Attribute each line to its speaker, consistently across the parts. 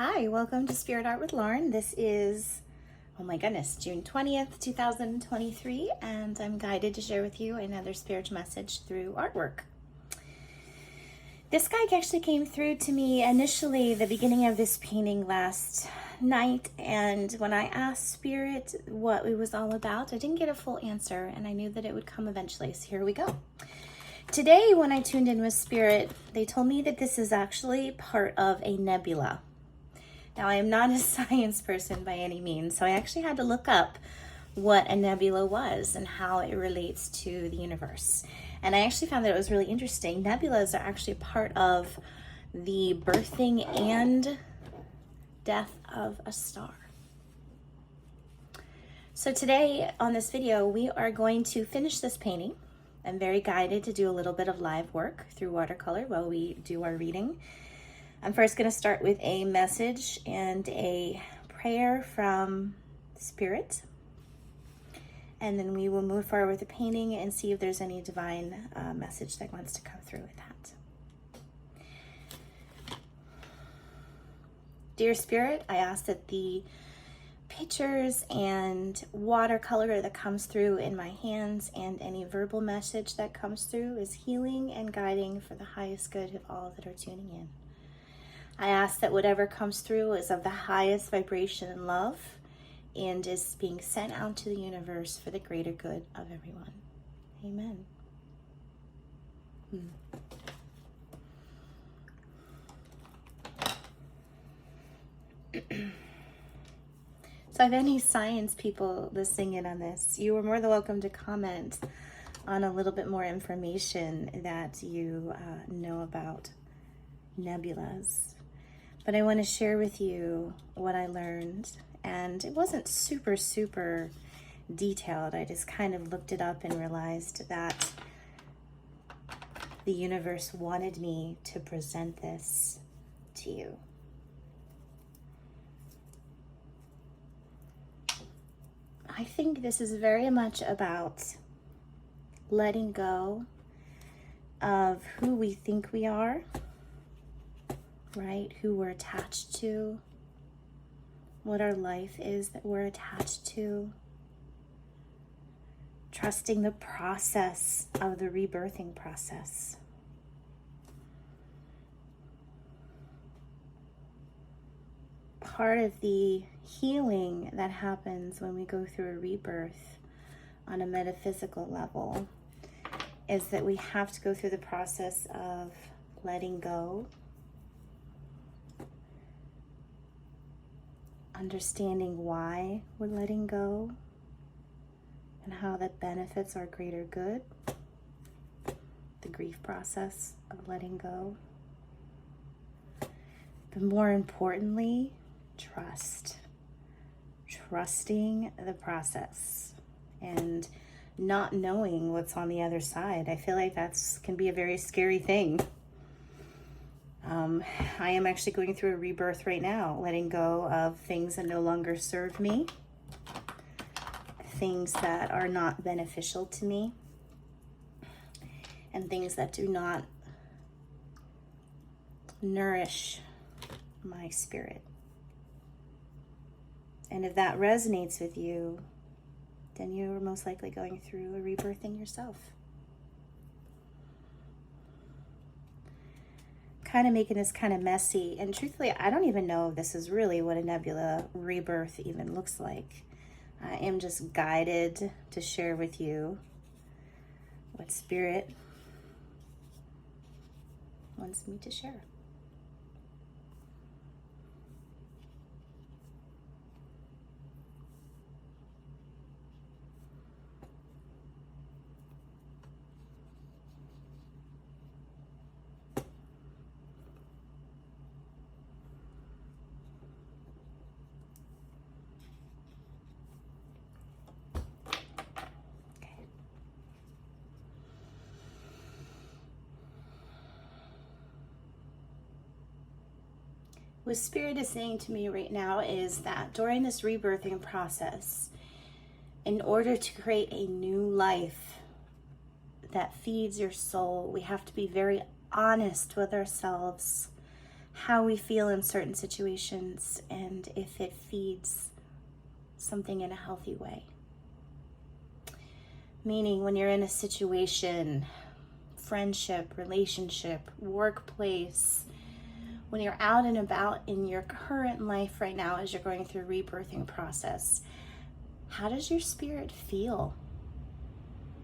Speaker 1: Hi, welcome to Spirit Art with Lauren. This is, oh my goodness, June 20th, 2023, and I'm guided to share with you another spiritual message through artwork. This guide actually came through to me initially the beginning of this painting last night, and when I asked Spirit what it was all about, I didn't get a full answer, and I knew that it would come eventually, so here we go. Today, when I tuned in with Spirit, they told me that this is actually part of a nebula. Now, I am not a science person by any means, so I actually had to look up what a nebula was and how it relates to the universe. And I actually found that it was really interesting. Nebulas are actually part of the birthing and death of a star. So today on this video, we are going to finish this painting. I'm very guided to do a little bit of live work through watercolor while we do our reading. I'm first going to start with a message and a prayer from Spirit, and then we will move forward with the painting and see if there's any divine message that wants to come through with that. Dear Spirit, I ask that the pictures and watercolor that comes through in my hands and any verbal message that comes through is healing and guiding for the highest good of all that are tuning in. I ask that whatever comes through is of the highest vibration and love and is being sent out to the universe for the greater good of everyone. Amen. So if any science people listening in on this, you are more than welcome to comment on a little bit more information that you know about nebulas. But I want to share with you what I learned, and it wasn't super detailed. I just kind of looked it up and realized that the universe wanted me to present this to you. I think this is very much about letting go of who we think we are, right? Who we're attached to, what our life is that we're attached to. Trusting the process of the rebirthing process. Part of the healing that happens when we go through a rebirth on a metaphysical level is that we have to go through the process of letting go, understanding why we're letting go and how that benefits our greater good, the grief process of letting go. But more importantly, trusting the process and not knowing what's on the other side. I feel like that's can be a very scary thing. I am actually going through a rebirth right now, letting go of things that no longer serve me, things that are not beneficial to me, and things that do not nourish my spirit. And if that resonates with you, then you're most likely going through a rebirthing yourself. Kind of making this kind of messy, and truthfully, I don't even know if this is really what a nebula rebirth even looks like. I am just guided to share with you what Spirit wants me to share. What Spirit is saying to me right now is that during this rebirthing process, in order to create a new life that feeds your soul, we have to be very honest with ourselves how we feel in certain situations and if it feeds something in a healthy way. Meaning when you're in a situation, friendship, relationship, workplace, when you're out and about in your current life right now as you're going through a rebirthing process, how does your spirit feel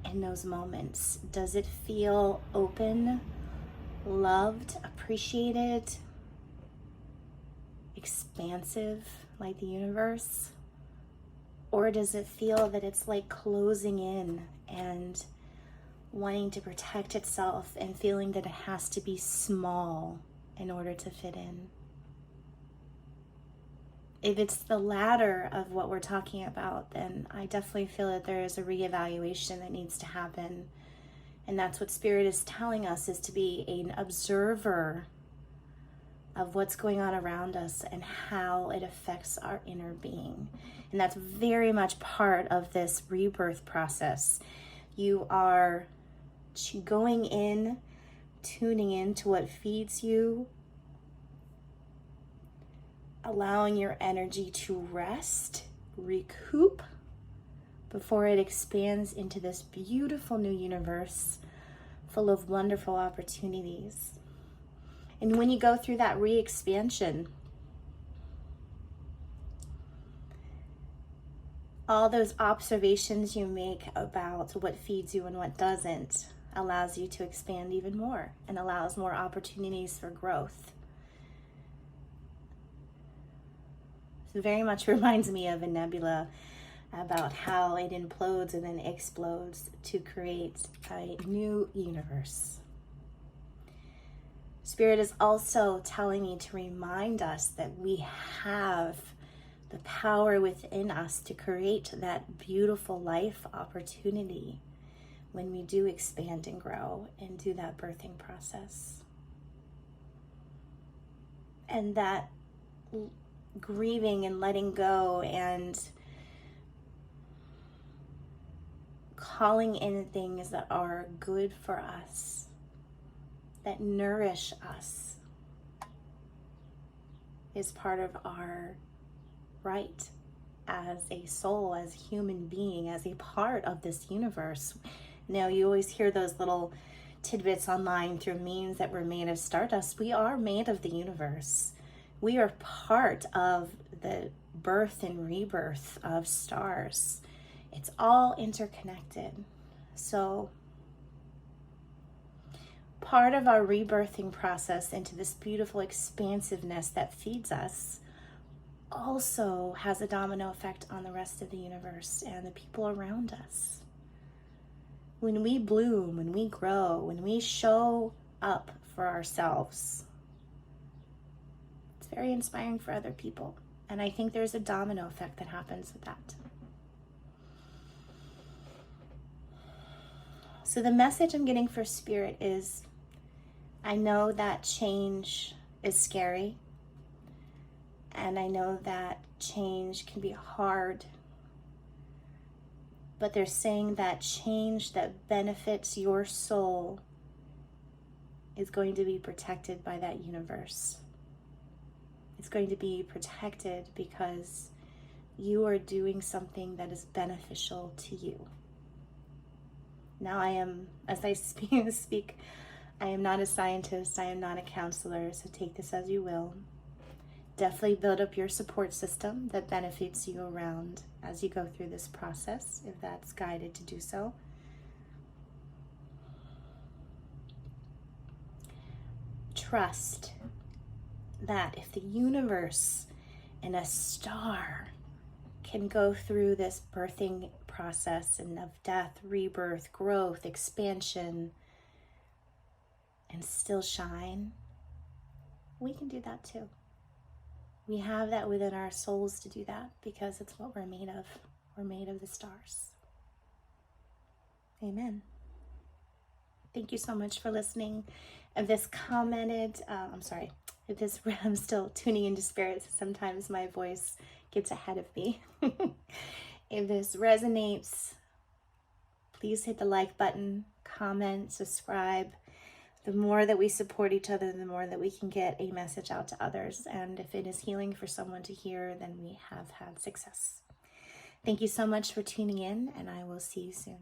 Speaker 1: in those moments? Does it feel open, loved, appreciated, expansive like the universe? Or does it feel that it's like closing in and wanting to protect itself and feeling that it has to be small in order to fit in? If it's the latter of what we're talking about, then I definitely feel that there is a reevaluation that needs to happen. And that's what Spirit is telling us, is to be an observer of what's going on around us and how it affects our inner being. And that's very much part of this rebirth process. You are going in, tuning in to what feeds you, allowing your energy to rest, recoup, before it expands into this beautiful new universe full of wonderful opportunities. And when you go through that re-expansion, all those observations you make about what feeds you and what doesn't allows you to expand even more and allows more opportunities for growth. It very much reminds me of a nebula, about how it implodes and then explodes to create a new universe. Spirit is also telling me to remind us that we have the power within us to create that beautiful life opportunity when we do expand and grow and do that birthing process. And that grieving and letting go and calling in things that are good for us, that nourish us, is part of our right as a soul, as a human being, as a part of this universe. Now, you always hear those little tidbits online through memes that we're made of stardust. We are made of the universe. We are part of the birth and rebirth of stars. It's all interconnected. So part of our rebirthing process into this beautiful expansiveness that feeds us also has a domino effect on the rest of the universe and the people around us. When we bloom, when we grow, when we show up for ourselves, it's very inspiring for other people. And I think there's a domino effect that happens with that. So the message I'm getting for Spirit is, I know that change is scary, and I know that change can be hard, but they're saying that change that benefits your soul is going to be protected by that universe. It's going to be protected because you are doing something that is beneficial to you. Now as I speak, I am not a scientist, I am not a counselor, so take this as you will. Definitely build up your support system that benefits you around as you go through this process, if that's guided to do so. Trust that if the universe and a star can go through this birthing process and of death, rebirth, growth, expansion, and still shine, we can do that too. We have that within our souls to do that because it's what we're made of. We're made of the stars. Amen. Thank you so much for listening. If this I'm still tuning into spirits. Sometimes my voice gets ahead of me. If this resonates, please hit the like button, comment, subscribe. The more that we support each other, the more that we can get a message out to others. And if it is healing for someone to hear, then we have had success. Thank you so much for tuning in, and I will see you soon.